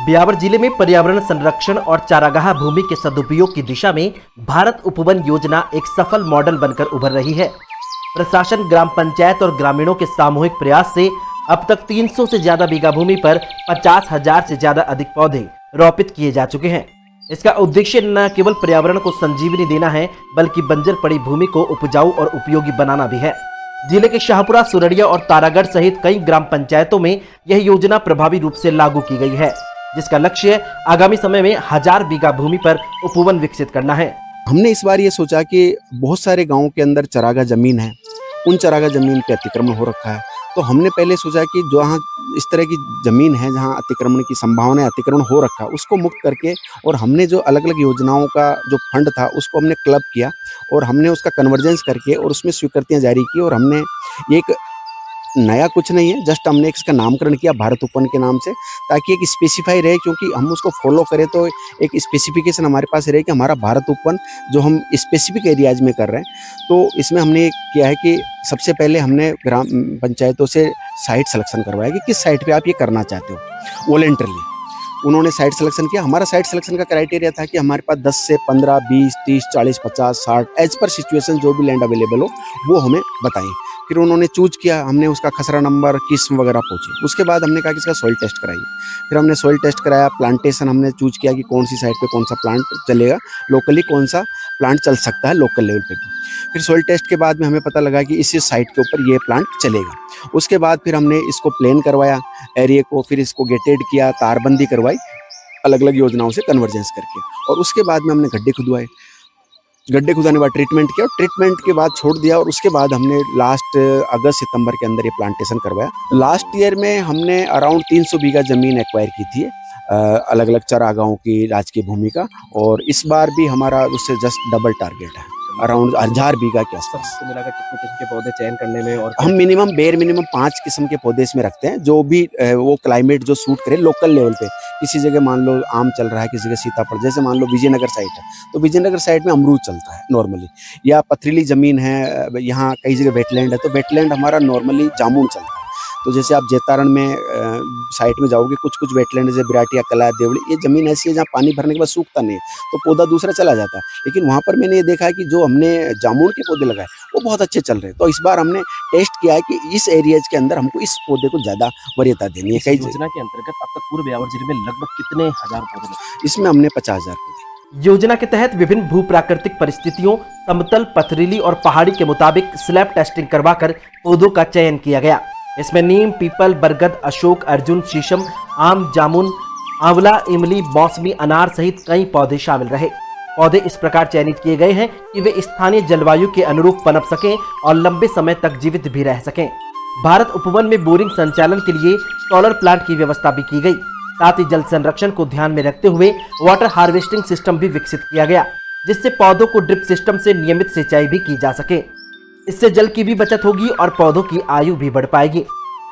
ब्यावर जिले में पर्यावरण संरक्षण और चारागाह भूमि के सदुपयोग की दिशा में भारत उपवन योजना एक सफल मॉडल बनकर उभर रही है। प्रशासन, ग्राम पंचायत और ग्रामीणों के सामूहिक प्रयास से अब तक 300 से ज्यादा बीघा भूमि पर 50,000 से ज्यादा अधिक पौधे रोपित किए जा चुके हैं। इसका उद्देश्य न केवल पर्यावरण को संजीवनी देना है, बल्कि बंजर पड़ी भूमि को उपजाऊ और उपयोगी बनाना भी है। जिले के शाहपुरा, सुरड़िया और तारागढ़ सहित कई ग्राम पंचायतों में यह योजना प्रभावी रूप से लागू की गई है, जिसका लक्ष्य आगामी समय में 1000 बीघा भूमि पर उपवन विकसित करना है। हमने इस बार ये सोचा कि बहुत सारे गांवों के अंदर चरागाह जमीन है, उन चरागाह जमीन पे अतिक्रमण हो रखा है। तो हमने पहले सोचा कि जहाँ इस तरह की ज़मीन है जहाँ अतिक्रमण की संभावना है, अतिक्रमण हो रखा, उसको मुक्त करके, और हमने जो अलग अलग योजनाओं का जो फंड था उसको हमने क्लब किया और हमने उसका कन्वर्जेंस करके और उसमें स्वीकृतियाँ जारी की। और हमने एक नया कुछ नहीं है, जस्ट हमने इसका नामकरण किया भारत उपवन के नाम से, ताकि एक स्पेसिफाई रहे, क्योंकि हम उसको फॉलो करें तो एक स्पेसिफिकेशन हमारे पास रहे कि हमारा भारत उपवन जो हम स्पेसिफिक एरियाज में कर रहे हैं। तो इसमें हमने किया है कि सबसे पहले हमने ग्राम पंचायतों से साइट सिलेक्शन करवाया कि किस साइट पे आप ये करना चाहते हो। वॉलेंटरली उन्होंने साइट सिलेक्शन किया। हमारा साइट सिलेक्शन का क्राइटेरिया था कि हमारे पास 10 से 15, 20, 30, 40, 50, 60 एज पर सिचुएशन जो भी लैंड अवेलेबल हो वो हमें बताएं। फिर उन्होंने चूज किया, हमने उसका खसरा नंबर, किस्म वगैरह पूछी। उसके बाद हमने कहा कि इसका सॉइल टेस्ट कराइए। फिर हमने सॉइल टेस्ट कराया, प्लांटेशन हमने चूज किया कि कौन सी साइट पे कौन सा प्लांट चलेगा, लोकली कौन सा प्लांट चल सकता है लोकल लेवल पे भी। फिर सॉइल टेस्ट के बाद में हमें पता लगा कि इस साइट के ऊपर ये प्लांट चलेगा। उसके बाद फिर हमने इसको प्लेन करवाया एरिया को, फिर इसको गेटेड किया, तारबंदी करवाई अलग अलग योजनाओं से कन्वर्जेंस करके। और उसके बाद में हमने गड्ढे खुदवाए, गड्ढे खुदाने के बाद ट्रीटमेंट किया, ट्रीटमेंट के बाद छोड़ दिया। और उसके बाद हमने लास्ट अगस्त सितंबर के अंदर ये प्लांटेशन करवाया। लास्ट ईयर में हमने अराउंड 300 बीघा ज़मीन एक्वायर की थी अलग अलग चरागाहों की राजकीय भूमि का, और इस बार भी हमारा उससे जस्ट डबल टारगेट है, अराउंड 1000 बीघा के आसपास। तो मिलाकर कितने किस्म के पौधे चयन करने में, और हम मिनिमम 5 किस्म के पौधे इसमें रखते हैं, जो भी वो क्लाइमेट जो सूट करे लोकल लेवल पे। किसी जगह मान लो आम चल रहा है, किसी जगह सीताफल, जैसे मान लो विजयनगर साइड है तो विजयनगर साइड में अमरूद चलता है नॉर्मली, या पथरीली ज़मीन है, यहाँ कई जगह वेटलैंड है तो वेटलैंड हमारा नॉर्मली जामुन चलता है। तो जैसे आप जेतारण में साइट में जाओगे, कुछ कुछ वेटलैंड जैसे बिराटिया, कला, देवड़ी, ये ज़मीन ऐसी है जहाँ पानी भरने के बाद सूखता नहीं है, तो पौधा दूसरा चला जाता है। लेकिन वहाँ पर मैंने ये देखा है कि जो हमने जामुन के पौधे लगाए वो बहुत अच्छे चल रहे हैं। तो इस बार हमने टेस्ट किया है कि इस एरियाज के अंदर हमको इस पौधे को ज़्यादा वरीयता देनी है। कई योजना के अंतर्गत अब तक पूरे ब्यावर जिले में लगभग कितने हजार पौधे लगे? इसमें हमने 50,000 पौधे। योजना के तहत विभिन्न भू प्राकृतिक परिस्थितियों, समतल, पथरीली और पहाड़ी के मुताबिक स्लैब टेस्टिंग करवाकर पौधों का चयन किया गया। इसमें नीम, पीपल, बरगद, अशोक, अर्जुन, शीशम, आम, जामुन, आंवला, इमली, मौसमी, अनार सहित कई पौधे शामिल रहे। पौधे इस प्रकार चयनित किए गए हैं कि वे स्थानीय जलवायु के अनुरूप पनप सकें और लंबे समय तक जीवित भी रह सकें। भारत उपवन में बोरिंग संचालन के लिए सोलर प्लांट की व्यवस्था भी की गई। साथ ही जल संरक्षण को ध्यान में रखते हुए वाटर हार्वेस्टिंग सिस्टम भी विकसित किया गया, जिससे पौधों को ड्रिप सिस्टम से नियमित सिंचाई भी की जा सके। इससे जल की भी बचत होगी और पौधों की आयु भी बढ़ पाएगी।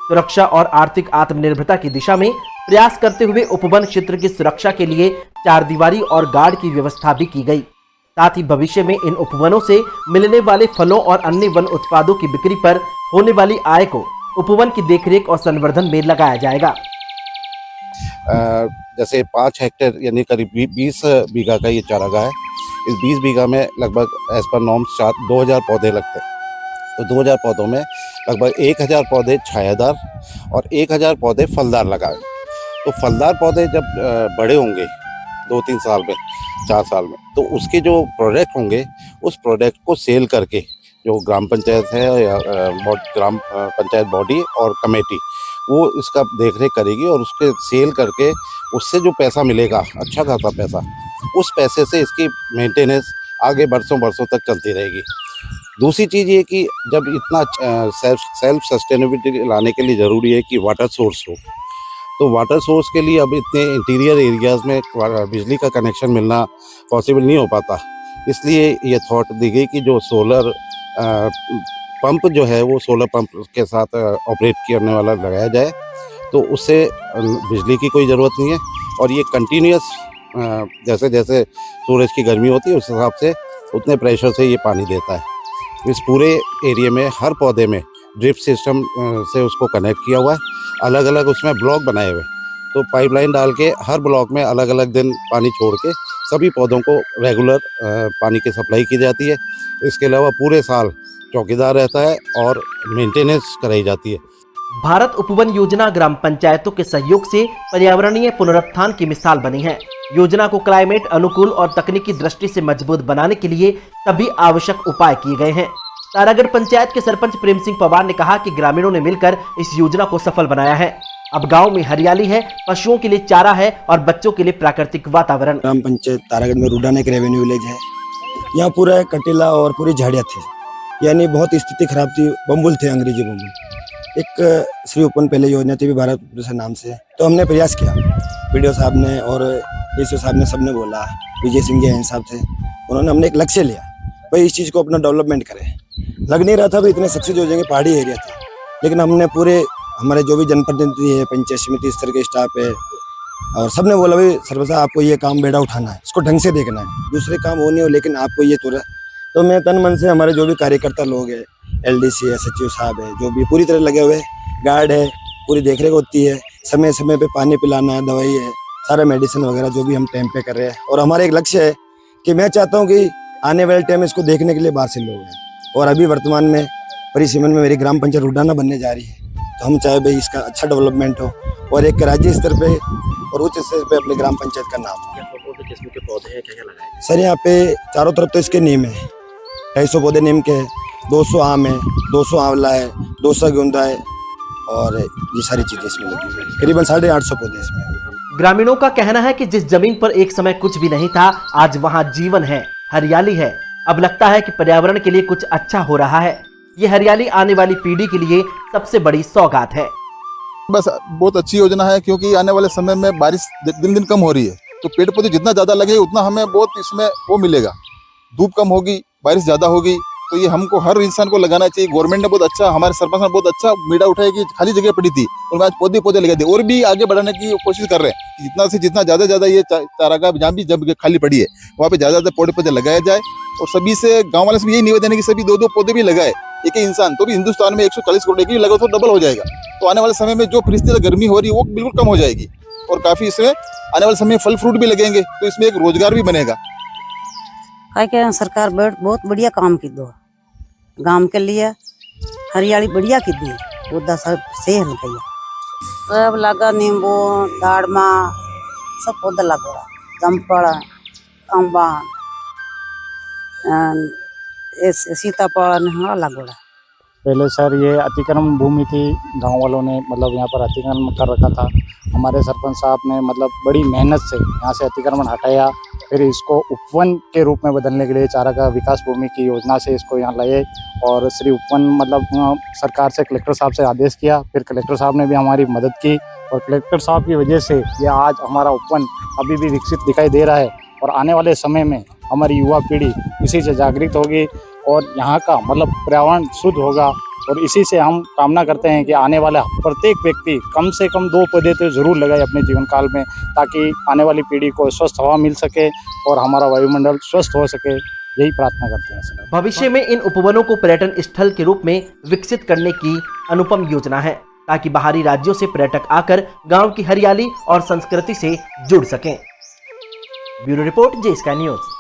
सुरक्षा और आर्थिक आत्मनिर्भरता की दिशा में प्रयास करते हुए उपवन क्षेत्र की सुरक्षा के लिए चारदीवारी और गार्ड की व्यवस्था भी की गई। साथ ही भविष्य में इन उपवनों से मिलने वाले फलों और अन्य वन उत्पादों की बिक्री पर होने वाली आय को उपवन की देखरेख और संवर्धन में लगाया जाएगा। जैसे 5 हेक्टेयर यानी करीब 20 बीघा का ये चारागाह है। इस 20 बीघा में लगभग एज पर नॉर्म्स 2000 पौधे लगते हैं। तो 2000 पौधों में लगभग 1000 पौधे छायादार और 1000 पौधे फलदार लगाए। तो फलदार पौधे जब बड़े होंगे 2-3 साल में, 4 साल में, तो उसके जो प्रोडक्ट होंगे उस प्रोडक्ट को सेल करके जो ग्राम पंचायत है या ग्राम पंचायत बॉडी और कमेटी वो इसका देखरेख करेगी, और उसके सेल करके उससे जो पैसा मिलेगा, अच्छा खासा पैसा, उस पैसे से इसकी मेंटेनेंस आगे बरसों तक चलती रहेगी। दूसरी चीज़ ये कि जब इतना सेल्फ सस्टेनेबिलिटी लाने के लिए ज़रूरी है कि वाटर सोर्स हो, तो वाटर सोर्स के लिए अब इतने इंटीरियर एरियाज़ में बिजली का कनेक्शन मिलना पॉसिबल नहीं हो पाता। इसलिए ये थॉट दी गई कि जो सोलर पंप जो है वो सोलर पंप के साथ ऑपरेट करने वाला लगाया जाए, तो उससे बिजली की कोई ज़रूरत नहीं है, और ये कंटिन्यूस जैसे जैसे सूरज की गर्मी होती है उस हिसाब से उतने प्रेशर से ये पानी देता है। इस पूरे एरिया में हर पौधे में ड्रिप सिस्टम से उसको कनेक्ट किया हुआ है, अलग अलग उसमें ब्लॉक बनाए हुए, तो पाइपलाइन डाल के हर ब्लॉक में अलग अलग दिन पानी छोड़ के सभी पौधों को रेगुलर पानी की सप्लाई की जाती है। इसके अलावा पूरे साल चौकीदार रहता है और मेंटेनेंस कराई जाती है। भारत उपवन योजना ग्राम पंचायतों के सहयोग से पर्यावरणीय पुनरुत्थान की मिसाल बनी है। योजना को क्लाइमेट अनुकूल और तकनीकी दृष्टि से मजबूत बनाने के लिए सभी आवश्यक उपाय किए गए हैं। तारागढ़ पंचायत के सरपंच प्रेम सिंह पवार ने कहा कि ग्रामीणों ने मिलकर इस योजना को सफल बनाया है। अब गांव में हरियाली है, पशुओं के लिए चारा है और बच्चों के लिए प्राकृतिक वातावरण। ग्राम पंचायत तारागढ़ में रूडाना एक रेवेन्यू विलेज है। यहाँ पूरा कटीला और पूरी झाड़ियाँ थी, यानी बहुत स्थिति खराब थी। बम्बुल थे, अंग्रेजी बम्बुल। एक श्री उपवन पहले योजना थी भी भारत नाम से, तो हमने प्रयास किया। वीडियो साहब ने और ईसो साहब ने सबने बोला, विजय सिंह जी साहब थे, उन्होंने हमने एक लक्ष्य लिया भाई इस चीज़ को अपना डेवलपमेंट करें। लग नहीं रहा था भी इतने सक्सेस हो जाएंगे, पहाड़ी एरिया था, लेकिन हमने पूरे हमारे जो भी जनप्रतिनिधि है, पंचायत समिति स्तर के स्टाफ है, और सबने बोला भाई सरपंच आपको ये काम बेड़ा उठाना है, इसको ढंग से देखना है, दूसरे काम हो नहीं हो लेकिन आपको ये तो मैं तन मन से हमारे जो भी कार्यकर्ता लोग हैं, LDC है, सचिव साहब है, जो भी पूरी तरह लगे हुए, गार्ड है, पूरी देखरेख होती है, समय समय पे पानी पिलाना है, दवाई है, सारा मेडिसिन वगैरह जो भी हम टाइम पे कर रहे हैं। और हमारा एक लक्ष्य है कि मैं चाहता हूँ कि आने वाले टाइम में इसको देखने के लिए बाहर से लोग हैं। और अभी वर्तमान में परिसीमन में मेरी ग्राम पंचायत रूडाना बनने जा रही है, तो हम चाहे भाई इसका अच्छा डेवलपमेंट हो और एक राज्य स्तर पे और उच्च स्तर पे अपने ग्राम पंचायत का नाम हो। किस्म के पौधे हैं, क्या लगाए? सर यहाँ पे चारों तरफ तो इसके नीम है, 250 पौधे नीम के हैं, 200 आम है, 200 आंवला है, 200 गेंदा है और ये सारी चीजें इसमें लगी हुई है। करीबन 850 पौधे इसमें। ग्रामीणों का कहना है कि जिस जमीन पर एक समय कुछ भी नहीं था, आज वहां जीवन है, हरियाली है। अब लगता है कि पर्यावरण के लिए कुछ अच्छा हो रहा है। ये हरियाली आने वाली पीढ़ी के लिए सबसे बड़ी सौगात है। बस बहुत अच्छी योजना है, क्योंकि आने वाले समय में बारिश दिन दिन कम हो रही है, तो पेड़ पौधे जितना ज़्यादा लगे उतना हमें बहुत इसमें वो मिलेगा। धूप कम होगी, बारिश ज़्यादा होगी, तो ये हमको हर इंसान को लगाना चाहिए। गवर्नमेंट ने बहुत अच्छा, हमारे सरपंच ने बहुत अच्छा मीडिया उठाया कि खाली जगह पड़ी थी और मैं आज पौधे लगा दिए, और भी आगे बढ़ाने की कोशिश कर रहे हैं। जितना से जितना ज़्यादा ये चारागाह जहाँ भी जब खाली पड़ी है वहाँ पे ज़्यादा पौधे लगाया जाए। और सभी से गाँव वाले से भी यही निवेदन है कि सभी 2-2 पौधे भी लगाए। एक इंसान तो भी हिंदुस्तान में 140 करोड़ एक भी लगा तो डबल हो जाएगा। तो आने वाले समय में जो परिस्थिति गर्मी हो रही है वो बिल्कुल कम हो जाएगी, और काफ़ी इसमें आने वाले समय में फल फ्रूट भी लगेंगे, तो इसमें एक रोजगार भी बनेगा। क्या सरकार बहुत बढ़िया काम की दो, गांव के लिए हरियाली बढ़िया की दी, उदा सब से भैया सब लगा, नींबू, दाड़मा सब पौधा लगा, जमपड़, अम्बा, सीताफल लगा। पहले सर ये अतिक्रमण भूमि थी, गांव वालों ने मतलब यहाँ पर अतिक्रमण कर रखा था। हमारे सरपंच साहब ने मतलब बड़ी मेहनत से यहाँ से अतिक्रमण हटाया, फिर इसको उपवन के रूप में बदलने के लिए चारागाह विकास भूमि की योजना से इसको यहाँ लाए, और श्री उपवन मतलब सरकार से कलेक्टर साहब से आदेश किया, फिर कलेक्टर साहब ने भी हमारी मदद की, और कलेक्टर साहब की वजह से ये आज हमारा उपवन अभी भी विकसित दिखाई दे रहा है। और आने वाले समय में हमारी युवा पीढ़ी इसी से जागृत होगी और यहाँ का मतलब पर्यावरण शुद्ध होगा। और इसी से हम कामना करते हैं कि आने वाला प्रत्येक व्यक्ति कम से कम 2 पौधे तो ज़रूर लगाए अपने जीवन काल में, ताकि आने वाली पीढ़ी को स्वस्थ हवा मिल सके और हमारा वायुमंडल स्वस्थ हो सके। यही प्रार्थना करते हैं सर। भविष्य में इन उपवनों को पर्यटन स्थल के रूप में विकसित करने की अनुपम योजना है, ताकि बाहरी राज्यों से पर्यटक आकर गाँव की हरियाली और संस्कृति से जुड़ सकें। ब्यूरो रिपोर्ट, जे स्काई न्यूज़।